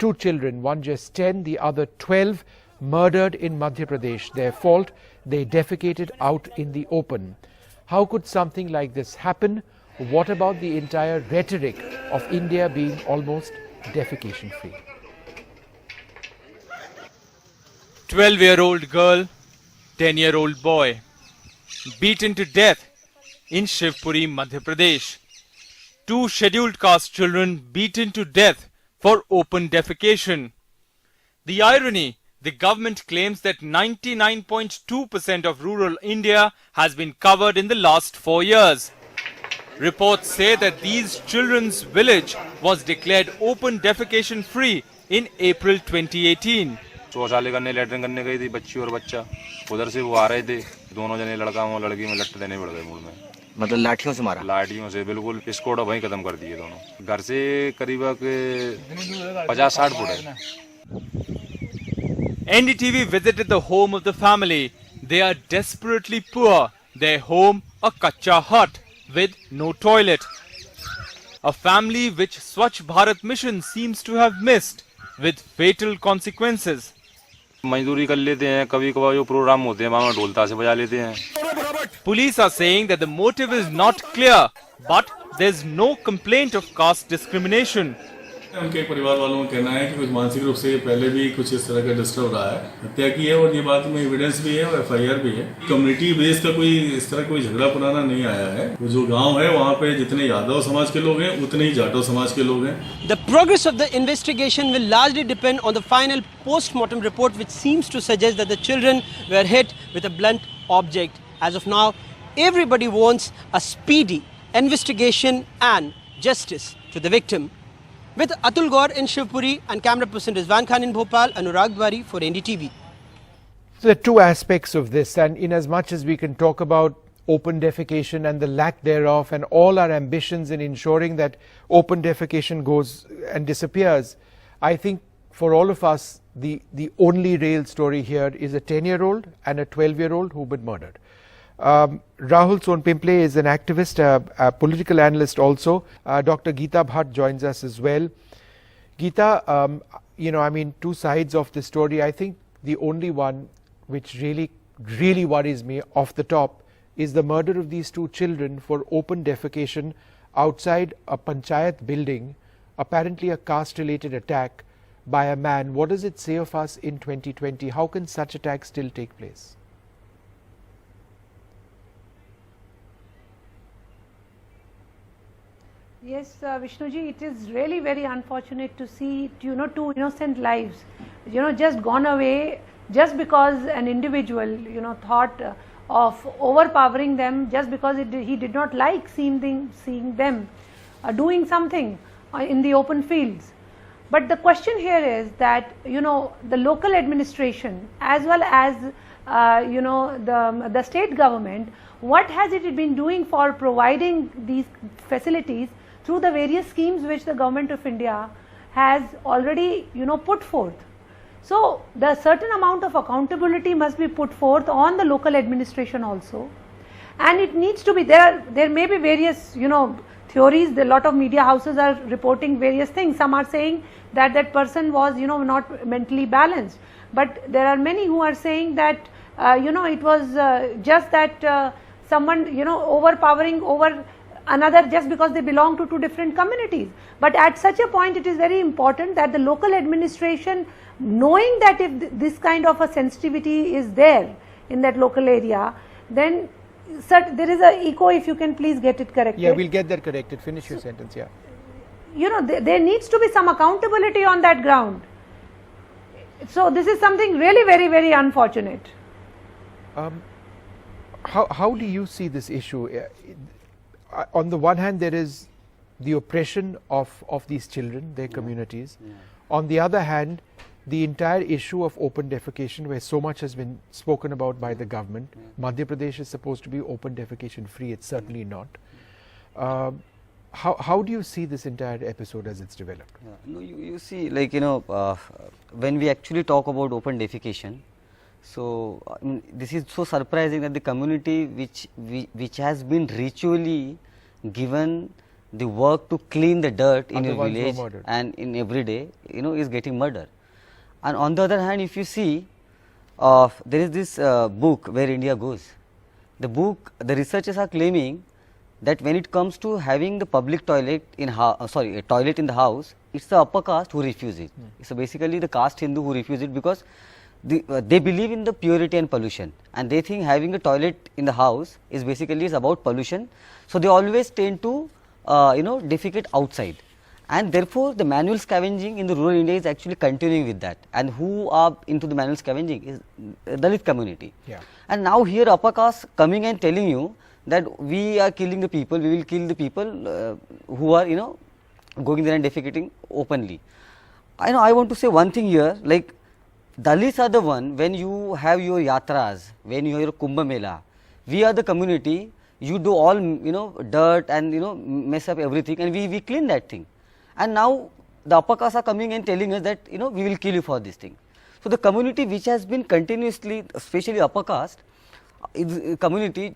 two children, one just 10, the other 12, murdered in Madhya Pradesh. Their fault, they defecated out in the open. How could something like this happen? What about the entire rhetoric of India being almost defecation free? 12-year-old girl, 10-year-old boy, beaten to death in Shivpuri, Madhya Pradesh. Two scheduled caste children beaten to death for open defecation. The irony, the government claims that 99.2% of rural India has been covered in the last 4 years. Reports say that these children's village was declared open defecation free in April 2018. शौचालय करने latrine करने गई थी बच्ची और बच्चा, उधर से वो आ रहे थे, दोनों जने लड़का और लड़की में लट्ट देने पड़ गए मुंह में। मतलब लाठियों से मारा? लाठियों से बिल्कुल, स्कोड़ा वहीं खत्म कर दिए दोनों। घर से करीब 50-60 फुट है। NDTV visited the home of the family. They are desperately poor. Their home, a kacha hut with no toilet. A family which Swachh Bharat mission seems to have missed, with fatal consequences. मजदूरी कर लेते हैं, कभी कभार जो programme होते हैं वहाँ ढोलता से बजा लेते हैं। Police are saying that the motive is not clear, but there's no complaint of caste discrimination. उनके परिवार वालों का कहना है कि कुछ मानसिक रूप से पहले भी कुछ इस तरह का डिस्टर्ब रहा है, हत्या की है और ये बात में एविडेंस भी है और FIR भी है। कम्युनिटी बेस का कोई इस तरह कोई झगड़ा पुराना नहीं आया है। जो गांव है वहाँ पे जितने यादव समाज के लोग हैं उतने ही जाटव समाज के लोग हैं। The progress of the investigation will largely depend on the final post-mortem report, which seems to suggest that the children were hit with a blunt object. As of now, everybody wants a speedy investigation and justice to the victim. With Atul Gaur in Shivpuri and camera person Rizwan Khan in Bhopal, Anurag Dwari for NDTV. So there are two aspects of this, and in as much as we can talk about open defecation and the lack thereof and all our ambitions in ensuring that open defecation goes and disappears, I think for all of us the only real story here is a 10-year-old and a 12-year-old who've been murdered. Rahul Sonpimple is an activist, a political analyst also. Dr. Geeta Bhatt joins us as well. Geeta, two sides of the story. I think the only one which really worries me off the top is the murder of these two children for open defecation outside a panchayat building, apparently a caste-related attack by a man. What does it say of us in 2020? How can such attacks still take place? Yes, Vishnuji, it is really very unfortunate to see, two innocent lives, just gone away just because an individual, thought of overpowering them just because he did not like seeing them doing something in the open fields. But the question here is that, the local administration as well as, the state government, what has it been doing for providing these facilities through the various schemes which the government of India has already, put forth. So the certain amount of accountability must be put forth on the local administration also, and it needs to be there. There may be various, theories. A lot of media houses are reporting various things. Some are saying that that person was, not mentally balanced, but there are many who are saying that, it was just that someone, overpowering over another just because they belong to two different communities. But at such a point it is very important that the local administration, knowing that if this kind of a sensitivity is there in that local area, then there is a echo, if you can please get it corrected. Yeah, we'll get that corrected. Finish your sentence, yeah. There needs to be some accountability on that ground. So this is something really very, very unfortunate. How do you see this issue? On the one hand, there is the oppression of these children, their communities. On the other hand, the entire issue of open defecation, where so much has been spoken about by the government. Madhya Pradesh is supposed to be open defecation free. It's certainly not. How do you see this entire episode as it's developed? No, you see, when we actually talk about open defecation, so this is so surprising that the community which has been ritually given the work to clean the dirt in Are the your ones who are village murdered. and in every day, is getting murdered. And on the other hand, if you see, there is this book, Where India Goes. The book, the researchers are claiming that when it comes to having the public toilet in a toilet in the house, it's the upper caste who refuse it. So basically the caste Hindu who refuse it, because they believe in the purity and pollution, and they think having a toilet in the house is basically about pollution. So they always tend to defecate outside, and therefore the manual scavenging in the rural India is actually continuing with that. And who are into the manual scavenging is Dalit community. Yeah. And now here upper caste coming and telling you that we are killing the people, we will kill the people who are going there and defecating openly. I want to say one thing here, like Dalits are the one, when you have your yatras, when you have your Kumbh Mela, we are the community, you do all dirt and mess up everything, and we clean that thing. And now the upper caste are coming and telling us that we will kill you for this thing. So the community which has been continuously, especially upper caste, is a community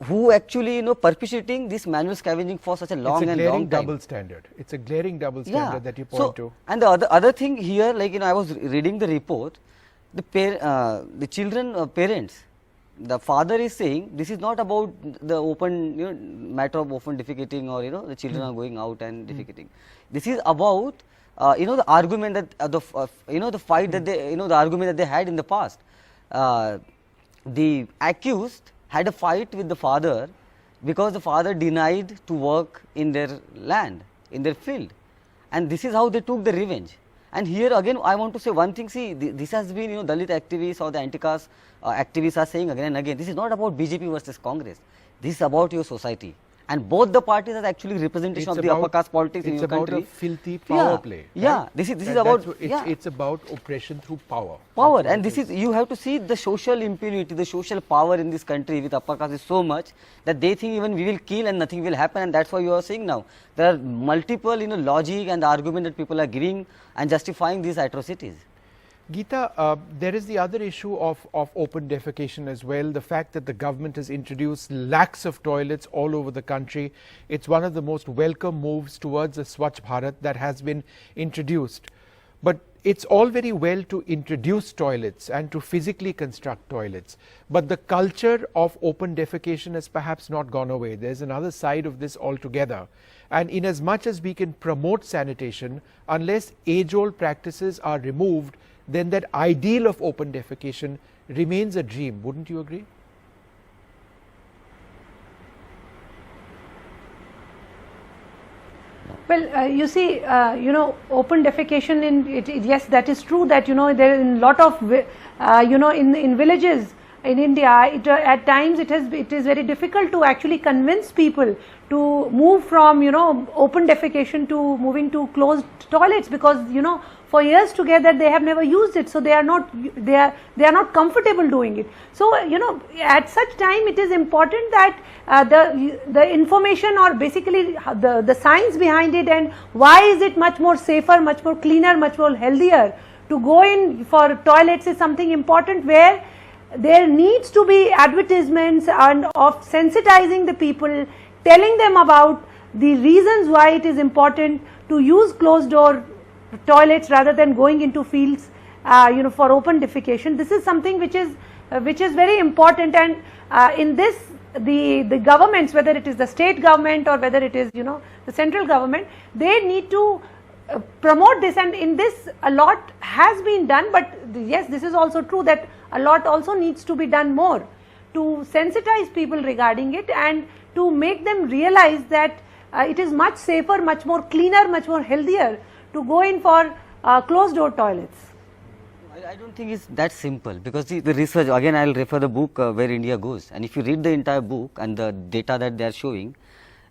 who actually perpetuating this manual scavenging for such a long and long time. It's a glaring double standard. It's a glaring double standard that you point to. And the other thing here, like I was reading the report, the children parents, the father is saying this is not about the open matter of open defecating, or the children are going out and defecating. This is about the argument that the fight that they the argument that they had in the past. The accused had a fight with the father because the father denied to work in their land, in their field, and this is how they took the revenge. And here again I want to say one thing, see, this has been Dalit activists or the anti-caste activists are saying again and again, this is not about BJP versus Congress, this is about your society, and both the parties are actually representation of the upper caste politics in your country. It's about a filthy power play. Yeah, right? this is about it's about oppression through power. And this is, you have to see the social impunity, the social power in this country with upper caste is so much that they think even we will kill and nothing will happen, and that's why you are saying now there are multiple logic and argument that people are giving and justifying these atrocities. Geeta, there is the other issue of open defecation as well, the fact that the government has introduced lakhs of toilets all over the country. It's one of the most welcome moves towards the Swachh Bharat that has been introduced. But it's all very well to introduce toilets and to physically construct toilets, but the culture of open defecation has perhaps not gone away. There's another side of this altogether. And in as much as we can promote sanitation, unless age-old practices are removed, then that ideal of open defecation remains a dream. Wouldn't you agree? Well, you see, open defecation yes, that is true that, there are a lot of, in villages in India, at times it is very difficult to actually convince people to move from, open defecation to moving to closed toilets, because, for years together they have never used it, so they are not comfortable doing it. So, at such time it is important that the information, or basically the science behind it, and why is it much more safer, much more cleaner, much more healthier to go in for toilets is something important, where there needs to be advertisements and of sensitizing the people, telling them about the reasons why it is important to use closed door toilets rather than going into fields for open defecation. This is something which is very important, and in this the governments, whether it is the state government or whether it is the central government, they need to promote this, and in this a lot has been done, but yes, this is also true that a lot also needs to be done more to sensitize people regarding it and to make them realize that it is much safer, much more cleaner, much more healthier to go in for closed door toilets. I don't think it's that simple, because the research, again I will refer the book Where India Goes, and if you read the entire book and the data that they are showing,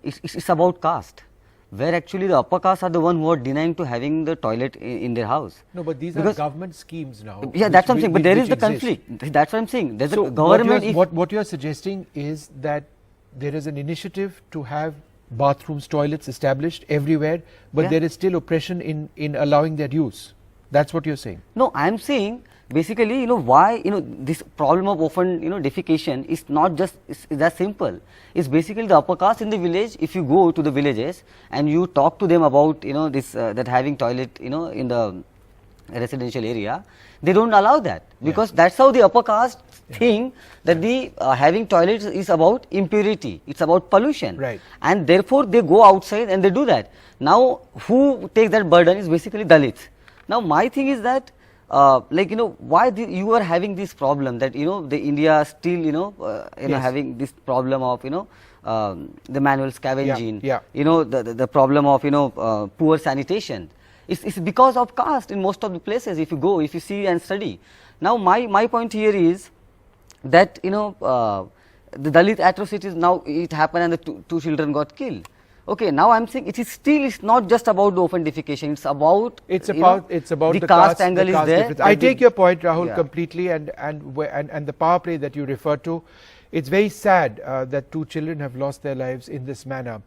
it's about caste, where actually the upper caste are the one who are denying to having the toilet in their house. No, but these are government schemes now. Yeah, that's what I'm saying, but there is the conflict. That's what I'm saying. There's a government. What you're suggesting is that there is an initiative to have bathrooms, toilets established everywhere, but there is still oppression in allowing their use. That's what you're saying. No, I am saying basically, why, this problem of open, defecation is not just is that simple. It's basically the upper caste in the village. If you go to the villages and you talk to them about, this that having toilet, in the residential area, they don't allow that, because that's how the upper caste think that the having toilets is about impurity, it's about pollution, Right. and therefore they go outside and they do that. Now who takes that burden is basically Dalits. Now my thing is that why you are having this problem that the India still having this problem of the manual scavenging, the problem of poor sanitation. It's because of caste in most of the places. If you see and study. Now my point here is that the Dalit atrocities, now it happened and the two children got killed. Okay, now I am saying it's not just about the open defecation. It's about the caste angle is there. difference. I take your point, Rahul, completely, and the power play that you refer to. It's very sad that two children have lost their lives in this manner.